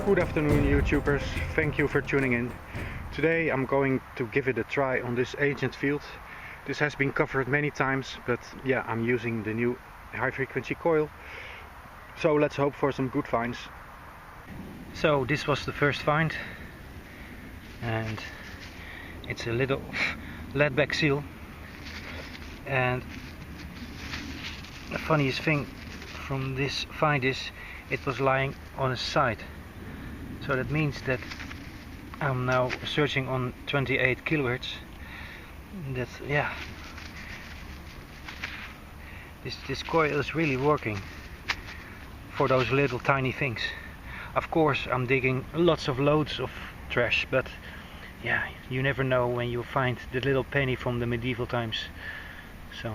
Good afternoon, YouTubers. Thank you for tuning in. Today I'm going to give it a try on this ancient field. This has been covered many times, but yeah, I'm using the new high frequency coil. So let's hope for some good finds. So this was the first find, and it's a little lead back seal. And the funniest thing from this find is it was lying on its side. So that means that I'm now searching on 28 kilohertz. That, yeah, this coil is really working for those little tiny things. Of course I'm digging lots of loads of trash, but yeah, you never know when you find the little penny from the medieval times. So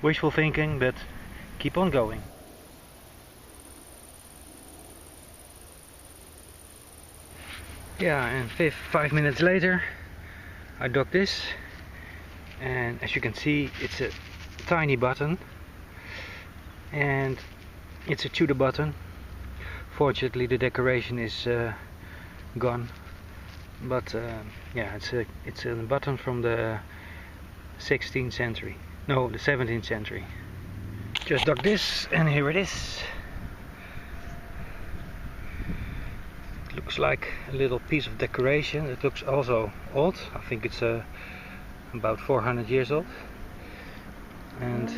wishful thinking, but keep on going. Yeah, and 5 minutes later I dug this, and as you can see it's a tiny button, and it's a Tudor button. Fortunately the decoration is gone, but yeah, it's a button from the 16th century, no, the 17th century. Just dug this, and here it is. Looks like a little piece of decoration. It looks also old. I think it's about 400 years old. And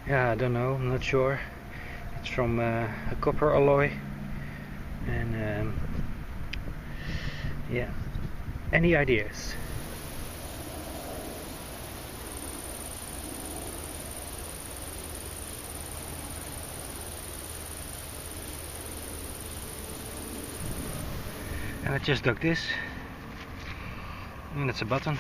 yeah, I don't know, I'm not sure. It's from a copper alloy. And yeah, any ideas? And I just dug this, and it's a button.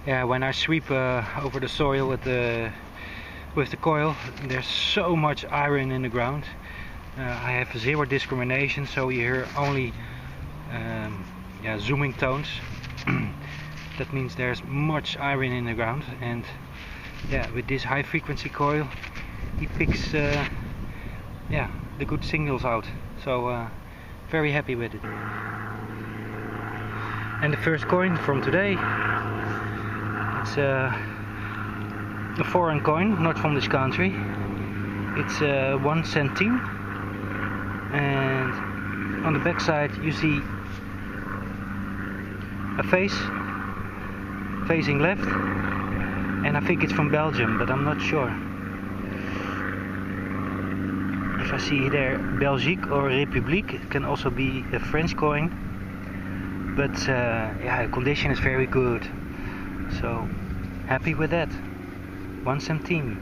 Yeah, when I sweep over the soil with the coil, there's so much iron in the ground. I have zero discrimination, so you hear only yeah, zooming tones. That means there's much iron in the ground, and yeah, with this high frequency coil, he picks yeah, the good signals out. So very happy with it. And the first coin from today, it's a foreign coin, not from this country. It's 1 centime, and on the back side you see a face facing left, and I think it's from Belgium, but I'm not sure. If I see there Belgique or République, it can also be a French coin, but yeah, the condition is very good, so happy with that. 1 centime.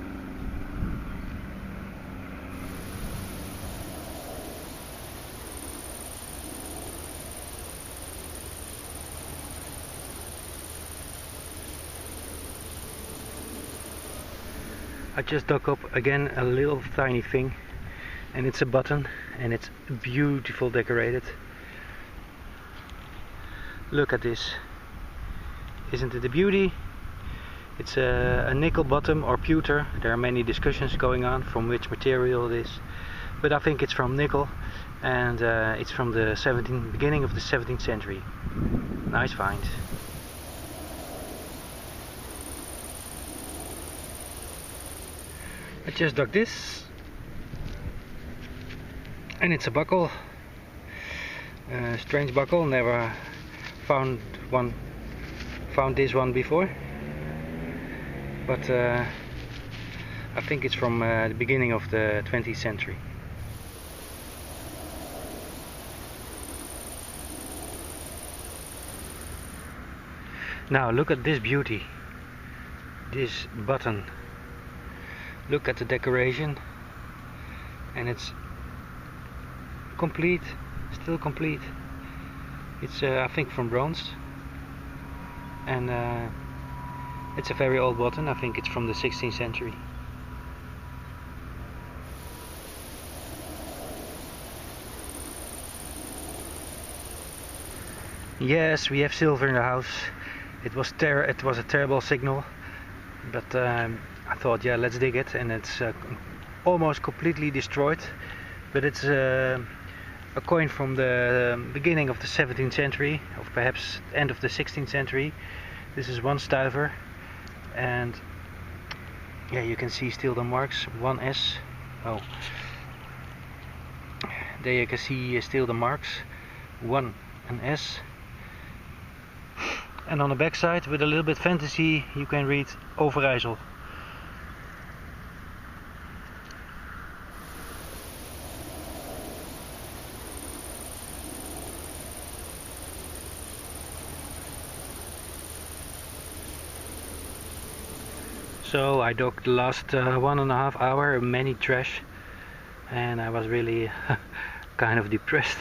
I just dug up again a little tiny thing, and it's a button, and it's beautiful decorated. Look at this. Isn't it a beauty? It's a nickel bottom or pewter. There are many discussions going on from which material it is, but I think it's from nickel, and it's from the beginning of the 17th century. Nice find. I just dug this, and it's a buckle. Strange buckle, never found this one before, but I think it's from the beginning of the 20th century. Now look at this beauty, this button. Look at the decoration, and it's complete, still complete. It's I think from bronze, and it's a very old button. I think it's from the 16th century. Yes, we have silver in the house. It was a terrible signal, but thought, yeah, let's dig it, and it's almost completely destroyed, but it's a coin from the beginning of the 17th century, or perhaps end of the 16th century. This is 1 stuiver, and yeah, you can see still the marks, 1S. Oh, there you can see still the marks, 1 and S. And on the back side, with a little bit fantasy, you can read Overijssel. So I dug the last 1.5 hours, many trash, and I was really kind of depressed.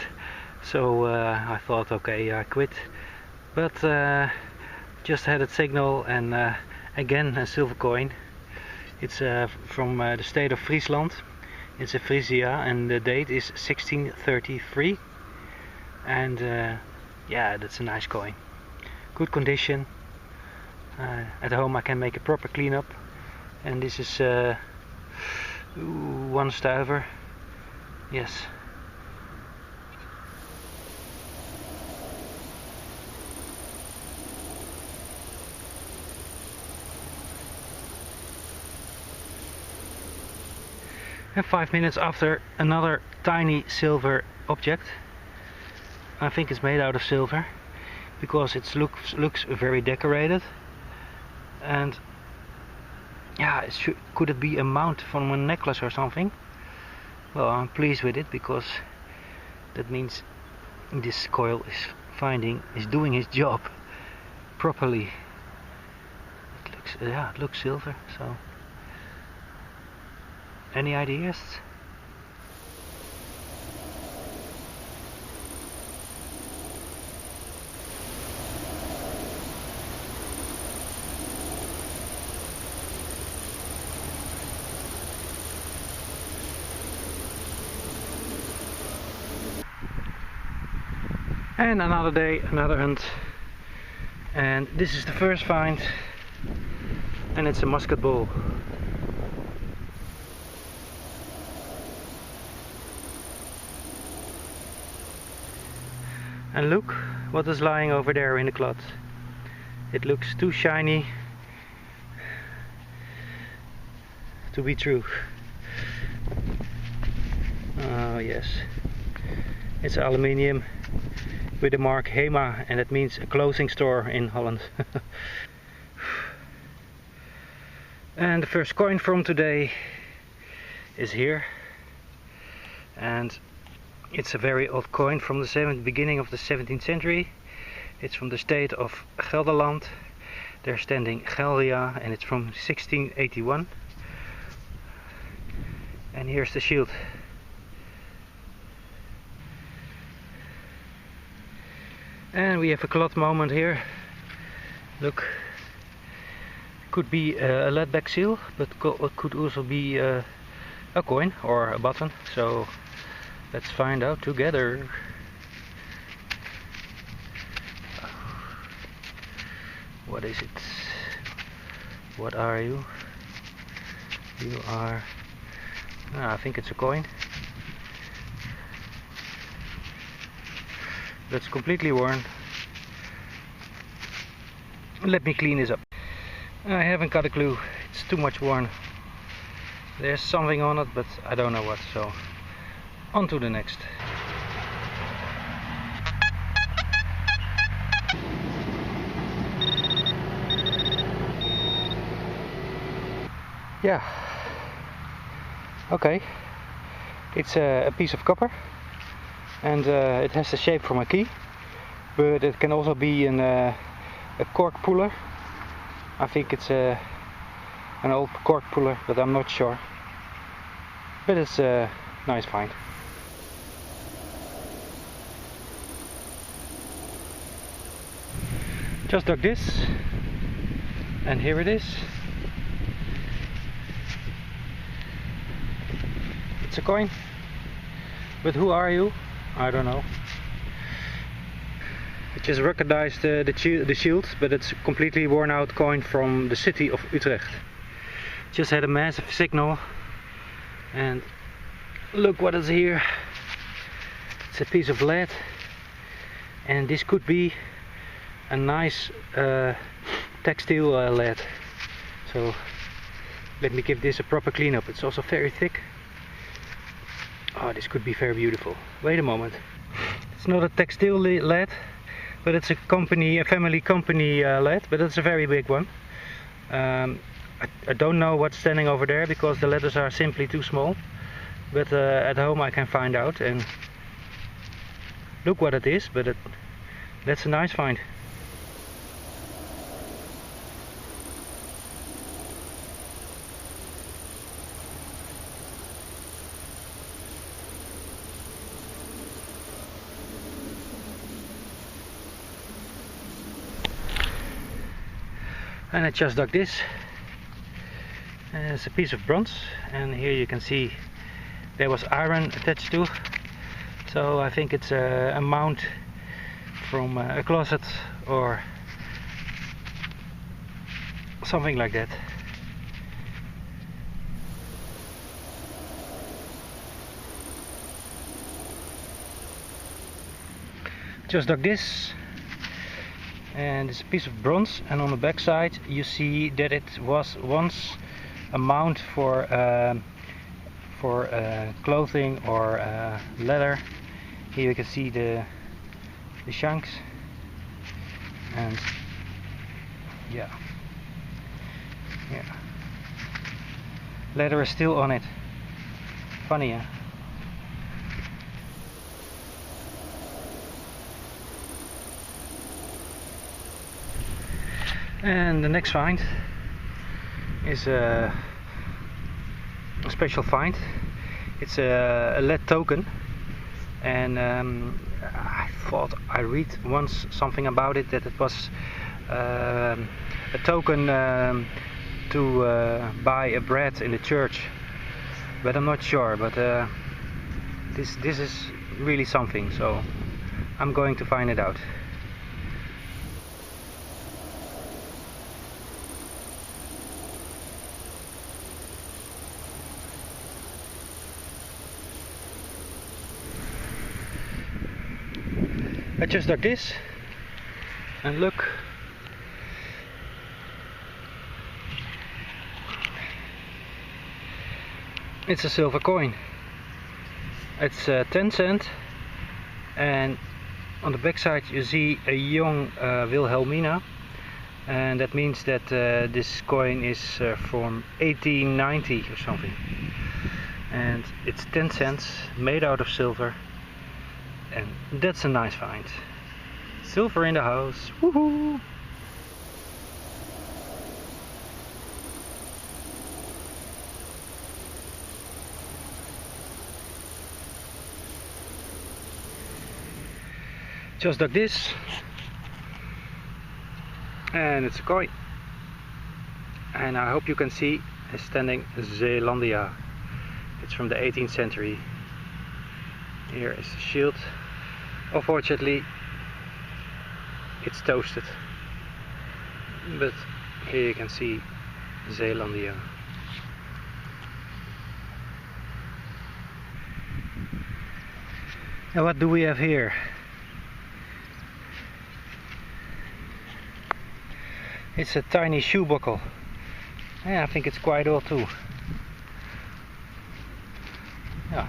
So I thought, okay, I quit. But just had a signal, and again a silver coin. It's from the state of Friesland. It's a Frisia, and the date is 1633. And yeah, that's a nice coin. Good condition. At home I can make a proper cleanup. And this is 1 stuiver. Yes. And 5 minutes after, another tiny silver object. I think it's made out of silver because it looks very decorated. And yeah, could it be a mount from a necklace or something? Well, I'm pleased with it because that means this coil is doing his job properly. It looks silver. So, any ideas? And another day, another hunt, and this is the first find, and it's a musket ball. And look what is lying over there in the clod. It looks too shiny to be true. Oh yes, it's aluminium with the mark HEMA, and that means a clothing store in Holland. And the first coin from today is here, and it's a very old coin from the beginning of the 17th century. It's from the state of Gelderland. They're standing Gelria, and it's from 1681. And here's the shield. And we have a cloth moment here. Look, could be a lead back seal, but it could also be a coin or a button. So let's find out together. What is it? What are you? You are... I think it's a coin. That's completely worn. Let me clean this up. I haven't got a clue. It's too much worn. There's something on it, but I don't know what. So on to the next. Yeah. Okay. It's a piece of copper, and it has the shape from a key, but it can also be a cork puller. I think it's an old cork puller, but I'm not sure. But it's a nice find. Just dug this, and here it is. It's a coin, but who are you? I don't know. I just recognized the shield, but it's a completely worn out coin from the city of Utrecht. Just had a massive signal, and look what is here. It's a piece of lead, and this could be a nice textile lead. So let me give this a proper cleanup. It's also very thick. Oh, this could be very beautiful. Wait a moment. It's not a textile lead, but it's a family company lead, but it's a very big one. I don't know what's standing over there because the letters are simply too small, but at home I can find out, and look what it is, but that's a nice find. And I just dug this. It's a piece of bronze, and here you can see there was iron attached to, so I think it's a mount from a closet or something like that. Just dug this, and it's a piece of bronze, and on the back side you see that it was once a mount for clothing or leather. Here you can see the shanks, and yeah, leather is still on it. Funny, huh? And the next find is a special find. It's a lead token, and I thought I read once something about it, that it was a token to buy a bread in the church, but I'm not sure. But this is really something, so I'm going to find it out. I just dug this, and look, it's a silver coin. It's 10 cent, and on the back side you see a young Wilhelmina, and that means that this coin is from 1890 or something, and it's 10 cents made out of silver. And that's a nice find. Silver in the house. Woohoo! Just dug this, and it's a coin. And I hope you can see it's standing Zeelandia. It's from the 18th century. Here is the shield. Unfortunately, it's toasted, but here you can see Zeelandia. And what do we have here? It's a tiny shoe buckle. Yeah, I think it's quite old too. Yeah.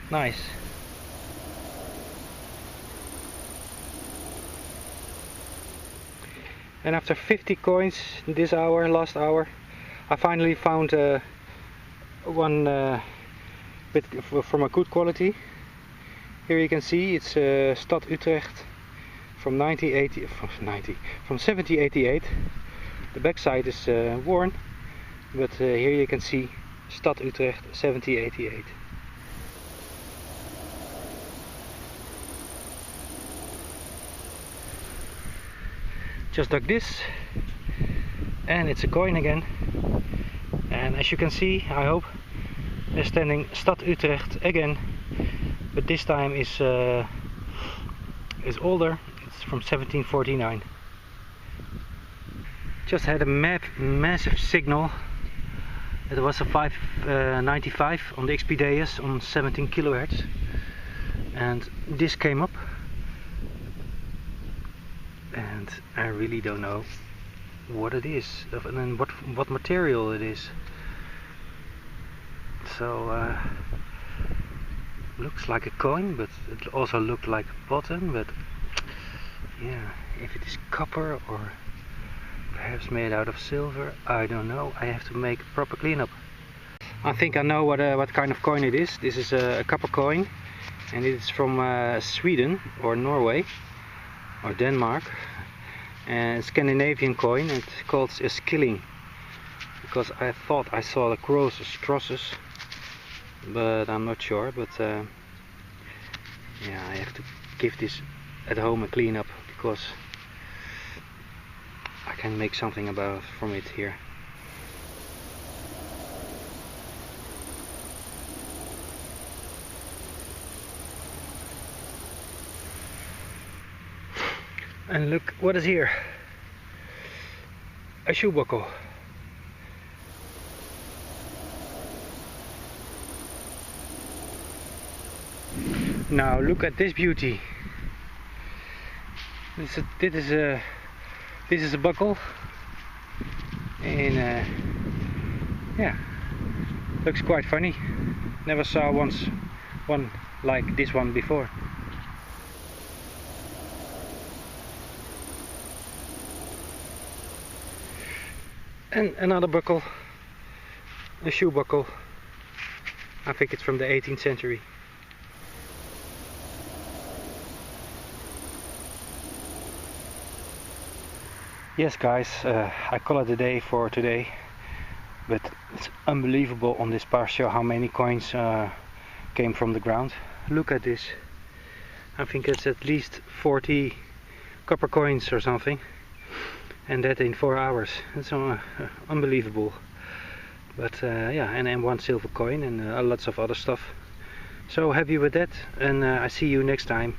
Nice. And after 50 coins this hour, last hour, I finally found one from a good quality. Here you can see it's Stad Utrecht from 1788. The back side is worn, but here you can see Stad Utrecht 1788. Just dug this, and it's a coin again, and as you can see, I hope, they're standing Stad Utrecht again, but this time is older. It's from 1749. Just had a massive signal. It was a 595 on the XP Deus on 17 kilohertz, and this came up, and I really don't know what it is and what material it is. So looks like a coin, but it also looked like a button. But yeah, if it is copper or perhaps made out of silver, I don't know. I have to make a proper cleanup. I think I know what kind of coin it is. This is a copper coin, and it's from Sweden or Norway or Denmark, and Scandinavian coin. It's called a skilling, because I thought I saw the crosses, but I'm not sure. But yeah, I have to give this at home a clean up, because I can make something from it here. And look what is here. A shoe buckle. Now look at this beauty. This is a buckle, and yeah, looks quite funny. Never saw one like this one before. And another buckle, a shoe buckle. I think it's from the 18th century. Yes guys, I call it a day for today, but it's unbelievable on this pasture how many coins came from the ground. Look at this. I think it's at least 40 copper coins or something, and that in 4 hours. It's unbelievable. But yeah, and one silver coin and lots of other stuff. So happy with that, and I see you next time.